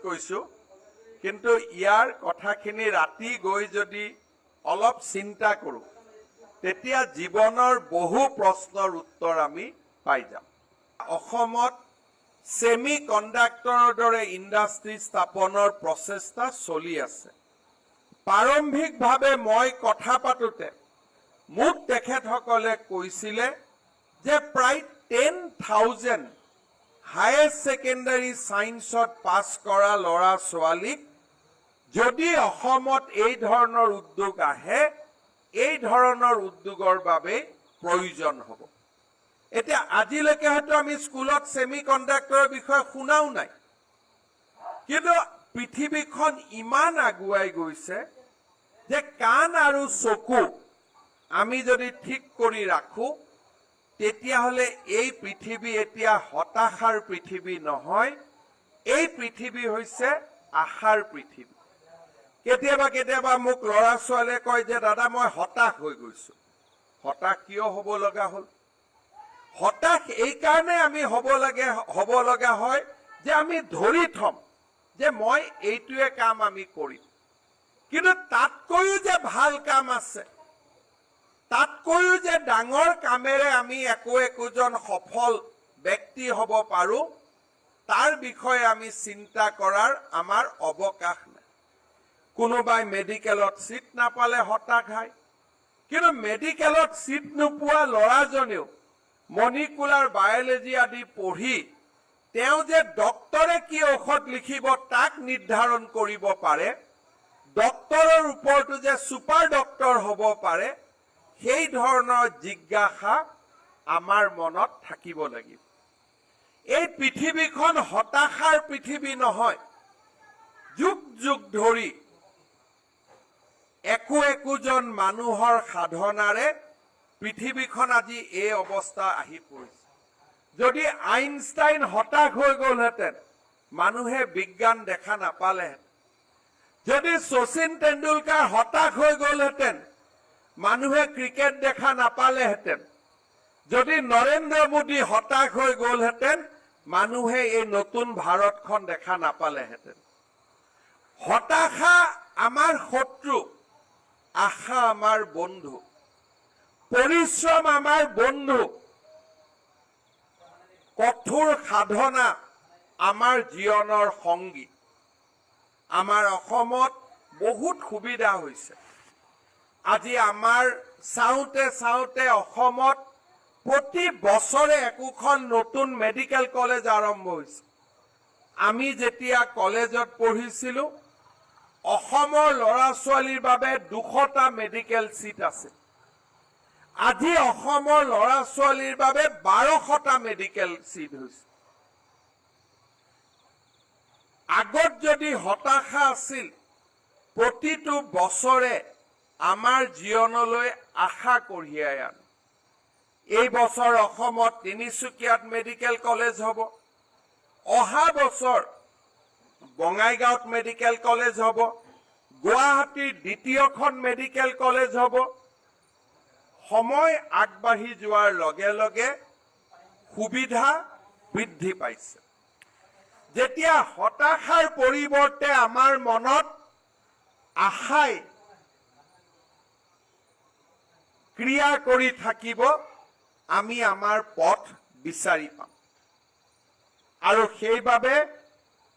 কৈছো কিন্তু ইয়াৰ কথাখিনি ৰাতি গৈ যদি অলপ চিন্তা কৰো তেতিয়া জীৱনৰ বহু প্ৰশ্নৰ উত্তৰ আমি পাই যাম। অসমত সেমি কণ্ডাক্টৰৰ দৰে ইণ্ডাষ্ট্ৰী স্থাপনৰ প্ৰচেষ্টা চলি আছে। প্ৰাৰম্ভিকভাৱে মই কথা পাতোতে মোক তেখেতসকলে কৈছিলে যে প্ৰায় 10,000 হায়াৰ ছেকেণ্ডাৰী সায়েন্সত পাছ কৰা ল'ৰা ছোৱালীক যদি অসমত এই ধৰণৰ উদ্যোগ আহে এই ধৰণৰ উদ্যোগৰ বাবে প্ৰয়োজন হ'ব। এতিয়া আজিলৈকে হয়তো আমি স্কুলত সেমি কণ্ডাক্টৰৰ বিষয়ে শুনাও নাই, কিন্তু পৃথিৱীখন ইমান আগুৱাই গৈছে যে কাণ আৰু চকু আমি যদি ঠিক কৰি ৰাখো তেতিয়াহ'লে এই পৃথিৱী এতিয়া হতাশাৰ পৃথিৱী নহয়, এই পৃথিৱী হৈছে আশাৰ পৃথিৱী। কেতিয়াবা কেতিয়াবা মোক ল'ৰা ছোৱালীয়ে কয় যে দাদা মই হতাশ হৈ গৈছো। হতাশ কিয় হ'ব লগা হ'ল? হতাশ এই কাৰণে আমি হ'ব লগা হয় যে আমি ধৰি থম যে মই এইটোৱে কাম আমি কৰিম, কিন্তু তাতকৈও যে ভাল কাম আছে, তাতকৈও যে ডাঙৰ কামেৰে আমি একোজন সফল ব্যক্তি হ'ব পাৰো তাৰ বিষয়ে আমি চিন্তা কৰাৰ আমাৰ অৱকাশ নাই। কোনোবাই মেডিকেলত সিট নাপালে হতাশ হয়, কিন্তু মেডিকেলত সিট নোপোৱা ল'ৰাজনেও মলিকুলাৰ বায়'লজি আদি পঢ়ি তেওঁ যে ডক্টৰে কি ঔষধ লিখিব তাক নিৰ্ধাৰণ কৰিব পাৰে, ডক্টৰৰ ওপৰতো যে ছুপাৰ ডক্টৰ হ'ব পাৰে, সেই ধৰণৰ জিজ্ঞাসা আমাৰ মনত থাকিব লাগিব। এই পৃথিৱীখন হতাশাৰ পৃথিৱী নহয়। যুগ যুগ ধৰি একোজন মানুহৰ সাধনাৰে পৃথিৱীখন আজি এই অৱস্থা আহি পৰিছে। যদি আইনষ্টাইন হতাশ হৈ গ'লহেঁতেন মানুহে বিজ্ঞান দেখা নাপালেহেঁতেন। যদি শচীন তেণ্ডুলকাৰ হতাশ হৈ গ'লহেঁতেন মানুহে ক্ৰিকেট দেখা নাপালেহেঁতেন। যদি নৰেন্দ্ৰ মোদী হতাশ হৈ গ'লহেঁতেন মানুহে এই নতুন ভাৰতখন দেখা নাপালেহেঁতেন। হতাশা আমাৰ শত্ৰু, আশা আমাৰ বন্ধু, পৰিশ্ৰম আমাৰ বন্ধু, কঠোৰ সাধনা আমাৰ জীৱনৰ সংগী। আমাৰ অসমত বহুত সুবিধা হৈছে। আজি আমাৰ চাওঁতে চাওঁতে অসমত প্ৰতি বছৰে একোখন নতুন মেডিকেল কলেজ আৰম্ভ হৈছে। আমি যেতিয়া কলেজত পঢ়িছিলো অসমৰ ল'ৰা ছোৱালীৰ বাবে 200টা মেডিকেল সিট আছে। আজি অসমৰ ল'ৰা ছোৱালীৰ বাবে 1200টা মেডিকেল সিট হৈছে। আগত যদি হতাশা আছিল প্ৰতিটো বছৰে আমাৰ জীৱনলৈ আশা কঢ়িয়াই আনে। এই বছৰ অসমত তিনিচুকীয়াত মেডিকেল কলেজ হ'ব, অহা বছৰ বঙাইগাঁৱত মেডিকেল কলেজ হ'ব, গুৱাহাটীৰ দ্বিতীয়খন মেডিকেল কলেজ হ'ব। সময় আগবাঢ়ি যোৱাৰ লগে লগে সুবিধা বৃদ্ধি পাইছে। যেতিয়া হতাশাৰ পৰিৱৰ্তে আমাৰ মনত আশাই ক্ৰিয়া কৰি থাকিব আমি আমাৰ পথ বিচাৰি পাম। আৰু সেইবাবে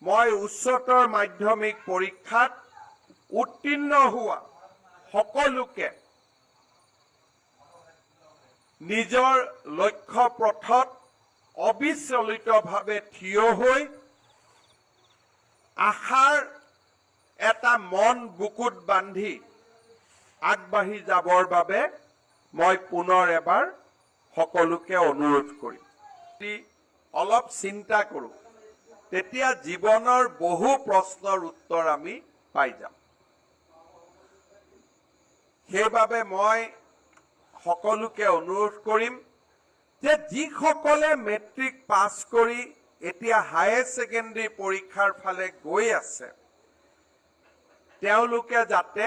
মই উচ্চতৰ মাধ্যমিক পৰীক্ষাত উত্তীৰ্ণ হোৱা সকলোকে নিজৰ লক্ষ্য পথত অবিচলিতভাৱে থিয় হৈ আশাৰ এটা মন বুকুত বান্ধি আগবাঢ়ি যাবৰ বাবে মই পুনৰ এবাৰ সকলোকে অনুৰোধ কৰিম। যদি অলপ চিন্তা কৰো তেতিয়া জীৱনৰ বহু প্ৰশ্নৰ উত্তৰ আমি পাই যাম। সেইবাবে মই সকলোকে অনুৰোধ কৰিম যে যিসকলে মেট্ৰিক পাছ কৰি এতিয়া হায়াৰ ছেকেণ্ডাৰী পৰীক্ষাৰ ফালে গৈ আছে তেওঁলোকে যাতে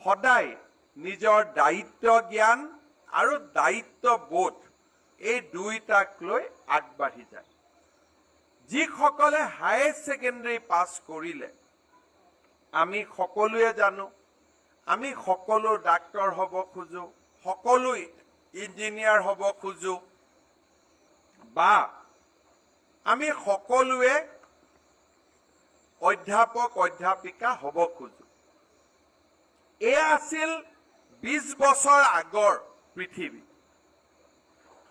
সদায় নিজৰ দায়িত্ব জ্ঞান আৰু দায়িত্ববোধ এই দুইটাক লৈ আগবাঢ়ি যায়। যিসকলে হায়াৰ ছেকেণ্ডাৰী পাছ কৰিলে আমি সকলোৱে জানো আমি সকলো ডাক্তৰ হ'ব খোজো সকলো ইঞ্জিনিয়াৰ হ'ব খোজো বা আমি সকলোৱে অধ্যাপক অধ্যাপিকা হ'ব খোজো এয়া আছিল 20 বছৰ আগৰ পৃথিৱী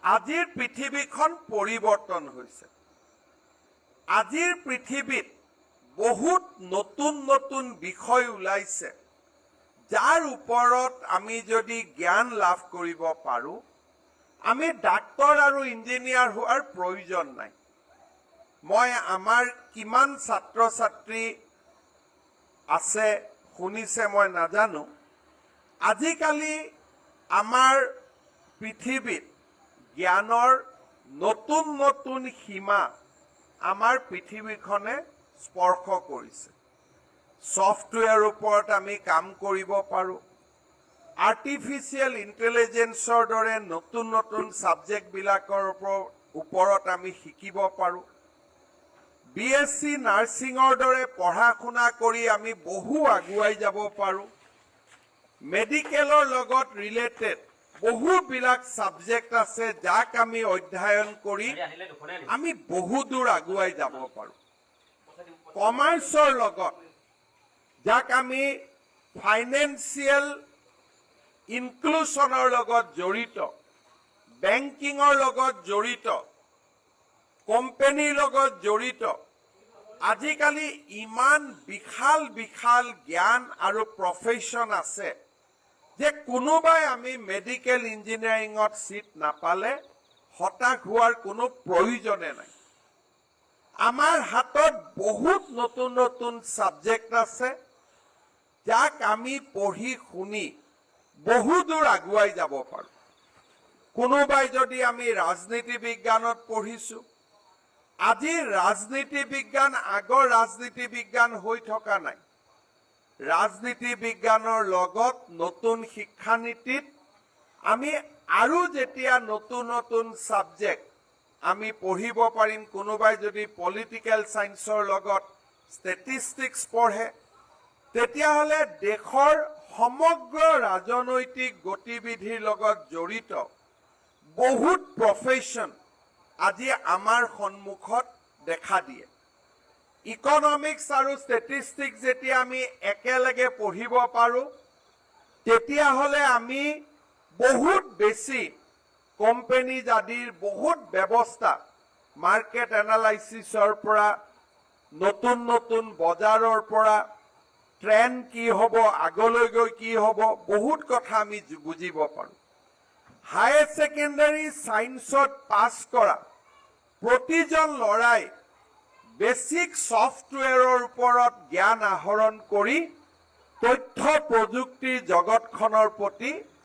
আজিৰ পৃথিৱীখন পৰিৱৰ্তন হৈছে আজিৰ পৃথিৱীত বহুত নতুন নতুন বিষয় ওলাইছে যাৰ ওপৰত আমি যদি জ্ঞান লাভ কৰিব পাৰো আমি ডাক্তৰ আৰু ইঞ্জিনিয়াৰ হোৱাৰ প্ৰয়োজন নাই মই আমাৰ কিমান ছাত্ৰ ছাত্ৰী আছে শুনিছে মই নাজানো আজিকালি আমাৰ পৃথিৱীত জ্ঞানৰ নতুন নতুন সীমা আমাৰ পৃথিৱীখনে স্পৰ্শ কৰিছে সফটৱেৰ ওপৰত আমি কাম কৰিব পাৰো আৰ্টিফিচিয়েল ইন্টেলিজেন্সৰ দৰে নতুন নতুন সাবজেক্ট বিলাকৰ ওপৰত আমি শিকিব পাৰো বিএসসি নাৰ্ছিঙৰ দৰে পঢ়া শুনা কৰি আমি বহু আগুৱাই যাব পাৰো মেডিকেলৰ লগত ৰিলেটেড বহু বিলাক সাবজেক্ট আছে যাক আমি অধ্যয়ন কৰি আমি বহু দূৰ আগুৱাই যাব পাৰো কমাৰ্চৰ লগত যাক আমি ফাইনেন্সিয়েল ইনক্লুশনৰ লগত জড়িত বেংকিংৰ লগত জড়িত কোম্পানীৰ লগত জড়িত আজিকালি ইমান বিশাল বিশাল জ্ঞান আৰু প্ৰফেশন আছে যে কোনোবাই আমি মেডিকেল ইঞ্জিনিয়াৰিঙত সিট নাপালে হতাশ হোৱাৰ কোনো প্ৰয়োজনে নাই আমাৰ হাতত বহুত নতুন নতুন সাবজেক্ট আছে যাক আমি পঢ়ি শুনি বহু দূৰ আগুৱাই যাব পাৰো কোনোবাই যদি আমি ৰাজনীতি বিজ্ঞানত পঢ়িছো আজি ৰাজনীতি বিজ্ঞান আগৰ ৰাজনীতি বিজ্ঞান হৈ থকা নাই ৰাজনীতি বিজ্ঞানৰ লগত নতুন শিক্ষানীতিত আমি আৰু যেতিয়া নতুন নতুন সাবজেক্ট আমি পঢ়িব পাৰিম কোনোবাই যদি পলিটিক্যাল সায়েন্সৰ লগত ষ্টেটিষ্টিক্স পঢ়ে তেতিয়াহলে দেশৰ সমগ্ৰ ৰাজনৈতিক গতিবিধিৰ লগত জড়িত বহুত প্ৰফেশন আজি আমাৰ সন্মুখত দেখা দিয়ে ইকনমিক্স আৰু ষ্টেটিষ্টিক্স যেতিয়া আমি একেলগে পঢ়িব পাৰো তেতিয়াহলে আমি বহুত বেছি কোম্পানী আদিৰ বহুত ব্যৱস্থা মাৰ্কেট এনালাইসিসৰ পৰা নতুন নতুন বজাৰৰ পৰা ট্ৰেন্ড কি হ'ব আগলৈ গৈ কি হ'ব বহুত কথা আমি বুজিব পাৰো হায়াৰ ছেকেণ্ডাৰী সায়েন্সত পাছ কৰা প্ৰতিজন লৰাই বেসিক সফটৱেৰৰ ওপৰত জ্ঞান আহৰণ কৰি তথ্য প্ৰযুক্তিৰ জগতখনৰ প্ৰতি